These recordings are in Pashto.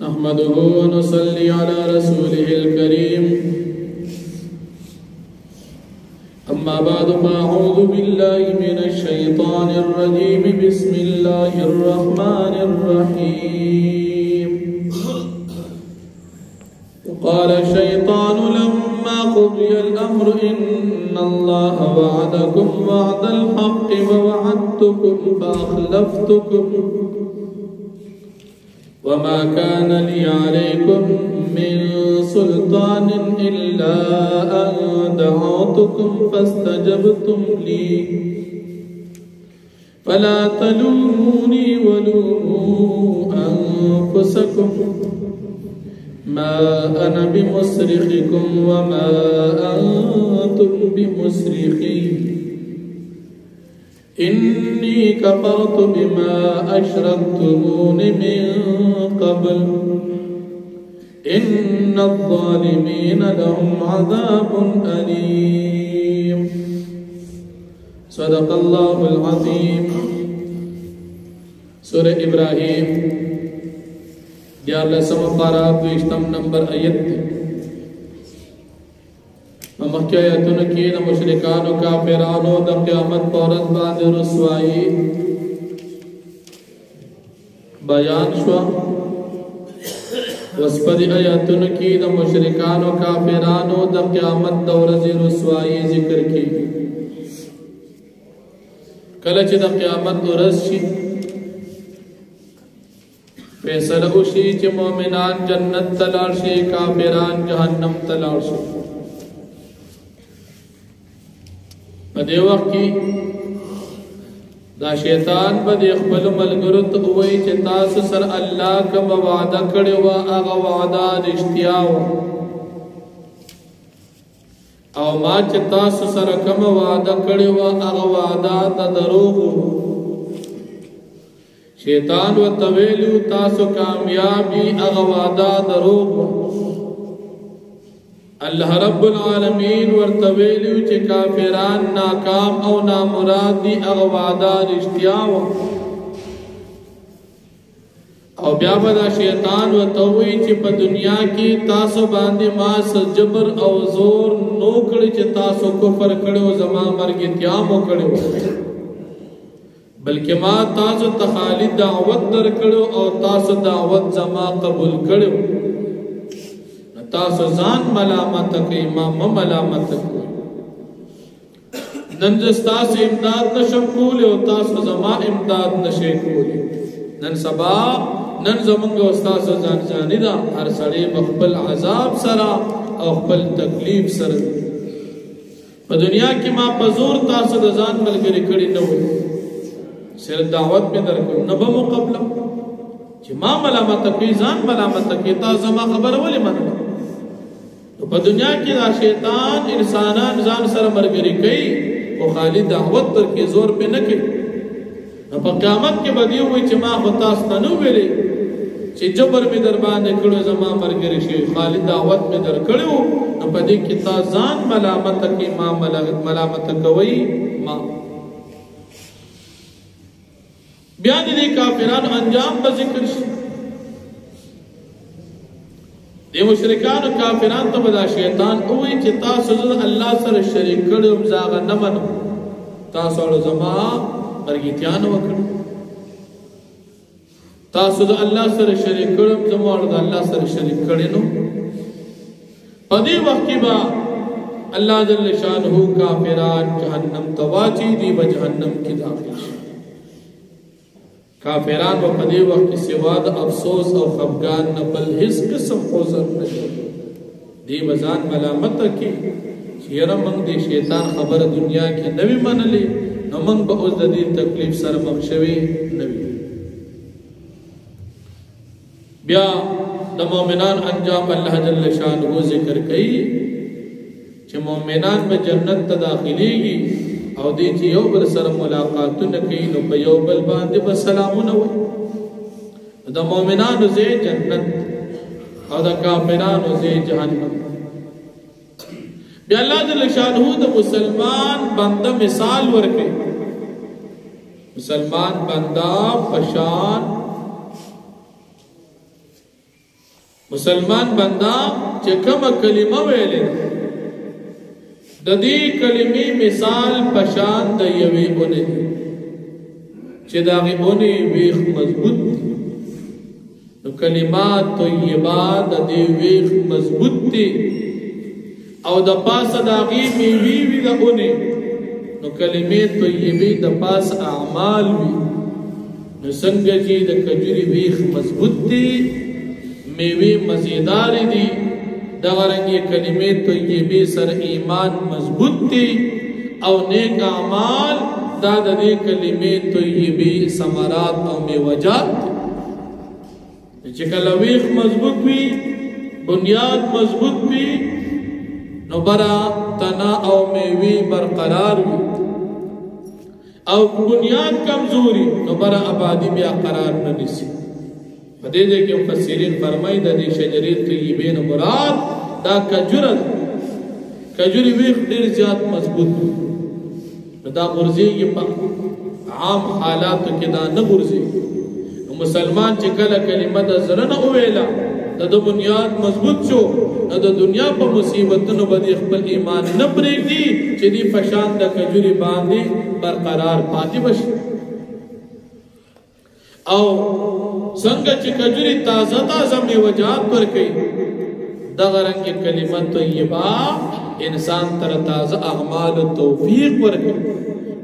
نحمده ونصلي على رسوله الكريم أما بعد فأعوذ بالله من الشيطان الرجيم بسم الله الرحمن الرحيم وقال الشيطان لما قضي الأمر إن الله وعدكم وعد الحق ووعدتكم فأخلفتكم وما كان لي عليكم من سلطان إلا أن دعوتكم فاستجبتم لي فلا تلوموني ولوموا أنفسكم ما أنا بمصرخكم وما أنتم بمصرخي إني كفرت بما أشركتمون من قبل إن الظالمين لهم عذاب أليم صدق الله العظيم سورة إبراهيم دیار لسم پارا دوشتم نمبر آیت ممکہ آیتون کی دا مشرکان و کافرانو دا قیامت پورت بعد رسوائی بیان شوا وسپدی آیتون کی دا مشرکان و کافرانو دا قیامت دورز رسوائی ذکر کی کلچ دا قیامت دورز شی فیصلہ اوشی چی مومنان جنت تلار شی کافران جہنم تلار شی پدے وقت کی دا شیطان پدے اقبل ملگرت ہوئی چی تاس سر اللہ کم وعدہ کڑے و آغا وعدہ رشتیاو او ما چی تاس سر کم وعدہ کڑے و آغا وعدہ دا دروغو شیطان و طویلو تاسو کامیابی اغوادا دروغ اللہ رب العالمین ورطویلو چی کافران ناکام او نامراد دی اغوادا رشتیاو او بیا بدا شیطان و طویل چی پا دنیا کی تاسو باندی ماس جبر او زور نوکڑی چی تاسو کفر کڑو زمان مرگی تیامو کڑو بلکہ ما تاسو تخالی دعوت در کڑو او تاسو دعوت زما قبول کڑو تاسو زان ملامت کئی ما ملامت کئی ننجستاس امداد نشم کولی او تاسو زما امداد نشے کولی نن سبا نن زمانگا استاس زان جانی دا ہر سڑے مقبل عذاب سرا او خپل تکلیف سر پا دنیا کی ما پزور تاسو دزان ملگری کڑی نوی صرف دعوت میں درکو نبا مقبلم چی ما ملامت کی زان ملامت کی تا زما خبر ولی منو تو پا دنیا کی دا شیطان انسانان زان سر مرگری کئی وہ خالی دعوت در کی زور پہ نکی پا قیامت کے بدی ہوئی چی ما خطاستانو ویلے چی جبر میں دربان کڑو زما مرگری شی خالی دعوت میں در کڑو پا دی کی تا زان ملامت کی ما ملامت کوئی ما بیان دی کافران انجام با ذکر شد دی مشرکان و کافران تو بدا شیطان اوی چی تاسو زد اللہ سر شریک کرو امزاغا نمنو تاسو اڑو زمان مرگیتیانو وکڑو تاسو زد اللہ سر شریک کرو زمان اڑو اللہ سر شریک کرنو پدی وقت کی با اللہ جل شانہو کافران جہنم تواچی دی با جہنم کی داخل شد کافران و پدی وقت کی سواد افسوس او خفگان نبل ہس قسم خوزر نشد دی بزان ملامت کی چیرا منگ دی شیطان خبر دنیا کی نوی من لی نو منگ با از دی تکلیف سر مخشوی نوی بیا دا مومنان انجام اللہ جل شانہو ذکر کئی چی مومنان میں جنت تداخلی گی او دی چی یو بل سر ملاقاتو نکی نو پا یو بل باندی با سلامو نوی دا مومنانو زی جنت او دا کافرانو زی جہنم بی اللہ جل شانہو دا مسلمان بندہ مثال ورکے مسلمان بندہ پشان مسلمان بندا چې کومه کلمه ویلې د دې کلمې مثال پشان د یوې اونې چې دا غوونه ویخ مضبوط دي نو کلمات طیبات د دې ویخ مضبوط دي او د پاسه د هغې میوې وي د اونې نو کلمې طیبې د پاسه اعمال وي نو څنګه چې د کجوري ویخ مضبوط دي میوې مزیدار دي دغه رنګه کلمې طیبې سره ایمان مضبوط دي او نیک اعمال دا د دې کلمې طیبې ثمرات او میوجات چې کله ویخ مضبوط وي بنیاد مضبوط وي نو برا تنا او میوې برقرار وي او بنیاد کمزوري نو برا آبادی بیا قرار نه نشي په دې کې مفسرین فرمایي د دې شجرې طیبې نه مراد دا کجوري ویخ ډیر زیات مضبوط دا غرزيږي په عام حالاتو کې دا نه غرزيږي نو مسلمان چې کله کلمه د زړه نه ویلا د بنیاد مضبوط شو نو د دنیا په مصیبتونو باندې خپل ایمان نه پرېږدي چې دی پشان د کجوري باندې برقرار پاتې بشي او څنګه چې کجوري تازه میوجات ورکوي دغه رنګ کلمه طیبه انسان تر تازه اعمال توفیق ورکوي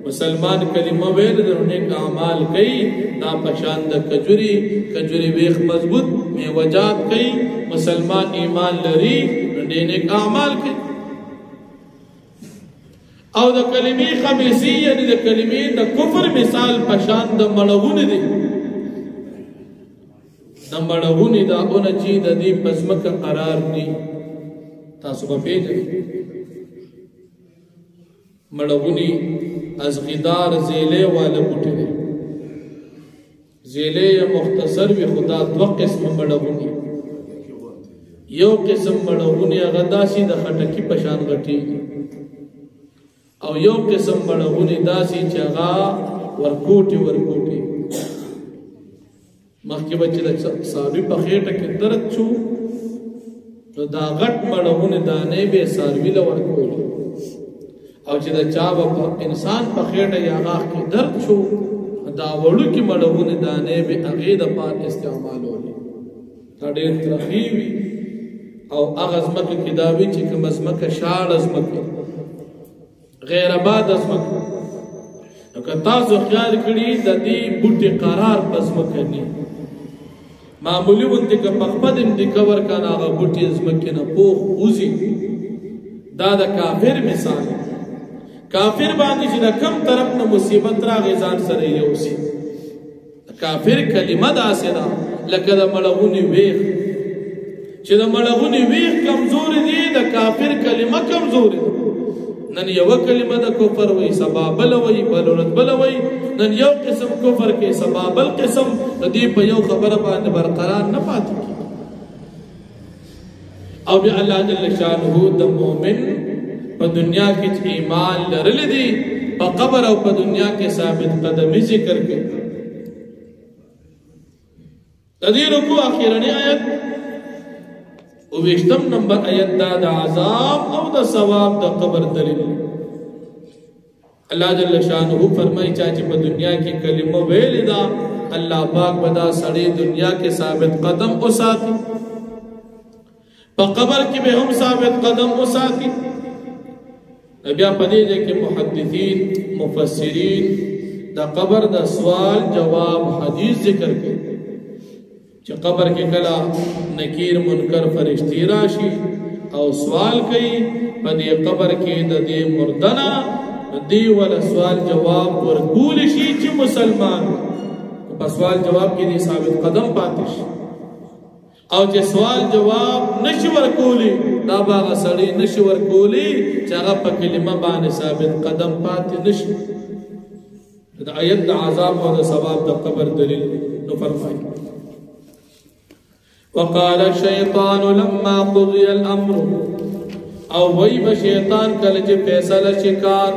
مسلمان کلمه ویل د نیک اعمال کوي دا پشان د کجوري ویخ مضبوط میوجات کوي مسلمان ایمان لري نیک اعمال کوي او د کلمې خبيثي یعنی د کلمې د کفر مثال پشان د مړغونه دي د مړغونی دا اونه چې د دې پزمکه قرار ني تاسو په پیژنئ مړغونی ازغدار زیله والا بوټي دي زیله مختصر وي خدا دو قسم مړغونی یو قسم مړغونی غداسي د خټکی پشان غټي او یو قسم مړغونی داسي چې هغه ورکوټي مخکې بچی د ساروی په خېټه کې درد شو نو دا غټ مړونه دانې به ساروی له ورکول او چې دا چا په انسان په خېټه یا غاښ کې درد شو دا وړو کې مړونه دانې به هغه د پات استعمالول دا ډېر ترخیوي او هغه زمکه کې دا وی چې کوم زمکه شاړ زمکه غیر آباد زمکه نو که تاسو خیال کړی د دې بوټي قرار پس مکني معمولی ونده که مخبدم دی کور کانا آغا بوٹی از مکینا پوخ اوزی دا دا کافر مثال کافر باندی چی دا کم طرف نا مصیبت را غیزان سر یوسی کافر کلمه دا سیدا لکه دا ملغونی ویخ چی دا ملغونی ویخ کمزوری دی دا کافر کلمه کمزوری دی نن یو کلمه دا کفر وی سبا بل وی بلولت بل وی نن یو قسم کفر کې سبا بل قسم دی په یو خبره باندې برقرار نه پاتې کی او بیا الله جل شانه د مؤمن په دنیا کې ایمان لرل دي په قبر او په دنیا کې ثابت قدمي ذکر کوي تدیر کو اخیرنی آیت او وشتم نمبر آیت دا عذاب او دا ثواب دا قبر دلیل اللہ جل شانہ فرمائی چاچی پا دنیا کی کلمہ ویلی دا اللہ پاک بدا سڑی دنیا کے ثابت قدم اساتی پا قبر کی بے ہم ثابت قدم اساتی نبیہ پدی جے کہ محدثین مفسرین دا قبر دا سوال جواب حدیث ذکر کے چې قبر کې کلا نکیر منکر فرشتي راشي او سوال کوي په دې قبر کې د دې مردنا دی ولا سوال جواب ورکول شي چې مسلمان په سوال جواب کې دې ثابت قدم پاتې شي او چې سوال جواب نشي ورکولي دا باغ سړی نشي ورکولي چې هغه په کلمه باندې ثابت قدم پاتې نشي دا آیت د عذاب او د ثواب د قبر دلیل نو فرمایي وقال الشيطان لما قضي الامر او ويب شيطان کله چې فیصله شکار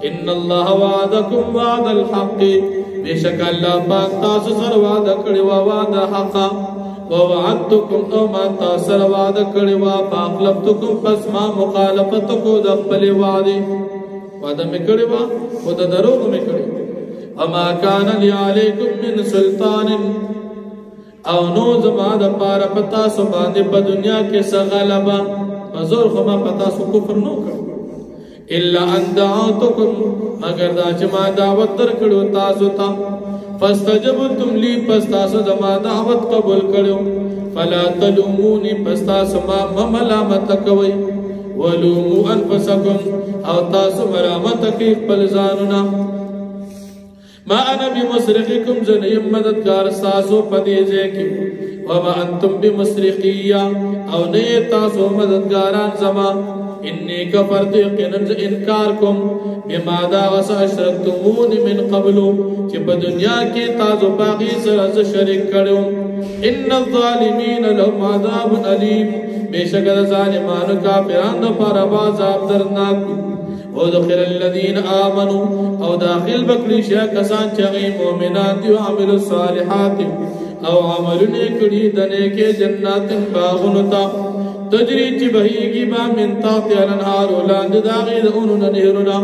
ان الله وعدكم وعد الحق بشک الله پاک تاسو سره وعده کړی و وعده حق ووعدتكم او ما تاثر وعده کړي وا فاخلفتكم پس ما مخالفت کو د خپل وعده مې کړي وا خو د دروغ مې کړي اما کان لی علیکم من سلطان او نو زما د پاره پتا سو باندې په دنیا کې سغلبا مزور خو ما پتا سو کفر نو کړ الا ان دعوتکم مگر دا چې ما دعوت درکړو تاسو ته فاستجبتم لي پس تاسو زما دعوت قبول کړو فلا تلوموني پس تاسو ما ملامت کوي ولوموا انفسکم او تاسو ملامت کوي خپل ځانونه ما انا بمصرخکم زنیم مددگار تاسو پدې ځکه وما انتم بمصرخیا او نه تاسو مددگاران زما انی کفرت یقینا انکار کوم بما دا وس اشرکتمون من قبل چې په دنیا کې تاسو باغی سره شریک کړو ان الظالمین لهم عذاب الیم بشک ظالمانو کافرانو پر عذاب درناک ودخل الذين آمنوا او داخل بکلی شیا کسان چې مؤمنان دي او عملوا الصالحات او عملونه کړي دنه کې جنات باغونو ته تجری چې بهيږي با من تحت الانهار ولاند داغي دونو نهرنا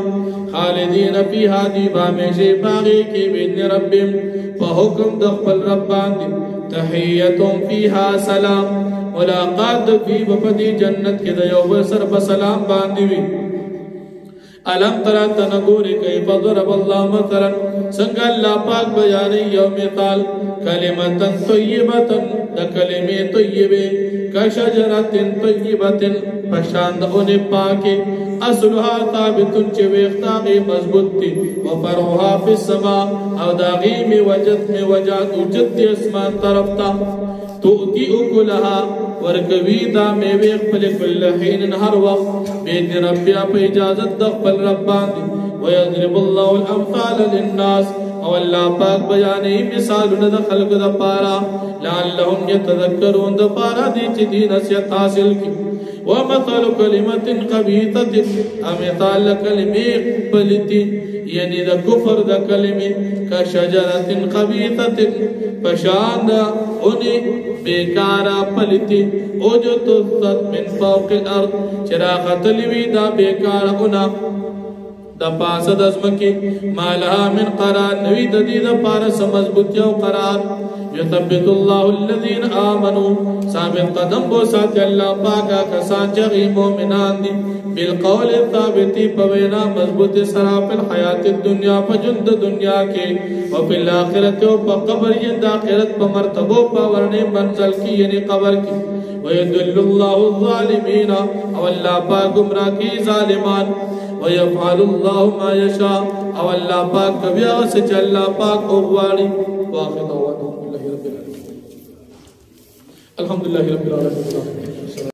خالدین فیها دی با مشه باغی کې باذن ربهم په حکم د خپل رب باندې تحیتهم فیها سلام ملاقات فی بفدی جنت کې د یو سر په سلام باندې وي الم ترى تنغوري كيف ضرب الله مثلا څنګه الله پاک بیان یو مثال کلمه طیبه د کلمه طیبه کشجره طیبه پشاند اونې پاکه اصلها ثابت چې وختاغي مضبوط دي او فرعها فی السماء او داغي می وجد اوجت اسمان طرف ته تؤتي اكلها ورکوي دا میوه خپل کل حين هر وخت باذن ربها په اجازه د خپل رب باندې ويضرب الله الامثال للناس او الله پاک بیانې مثالونه د خلق د پاره لعلهم يتذكرون د پاره دي چې دین نصیحت حاصل کی ومثل كلمه خبيثه امثال کلمه پلتی یعنی د کفر د کلمه کشجره خبيثه پشان اونې بیکارا پلتی او جو تثت من فوق الارض چراغت لوی دا بیکارا انا دا پاس دزمکی مالها من قرار نوی دا دی دا پارس مضبوطی و قرار یثبت اللہ الذین آمنوا ثابت قدم بو ساتھ اللہ پاکا کسان چغی مومنان دی بالقول ثابتی پوینا مضبوط سرا پی الحیات الدنیا پا جند دنیا کے وفی الاخرت و پا قبر یند آخرت پا مرتبو پا ورن منزل کی یعنی قبر کی ویدل اللہ الظالمین او اللہ پاک گمراہ کی ظالمان ويفعل الله ما يشاء او الله پاک کبھی واسچ الله پاک اوغواړي واخر دعوانا الحمد لله رب العالمين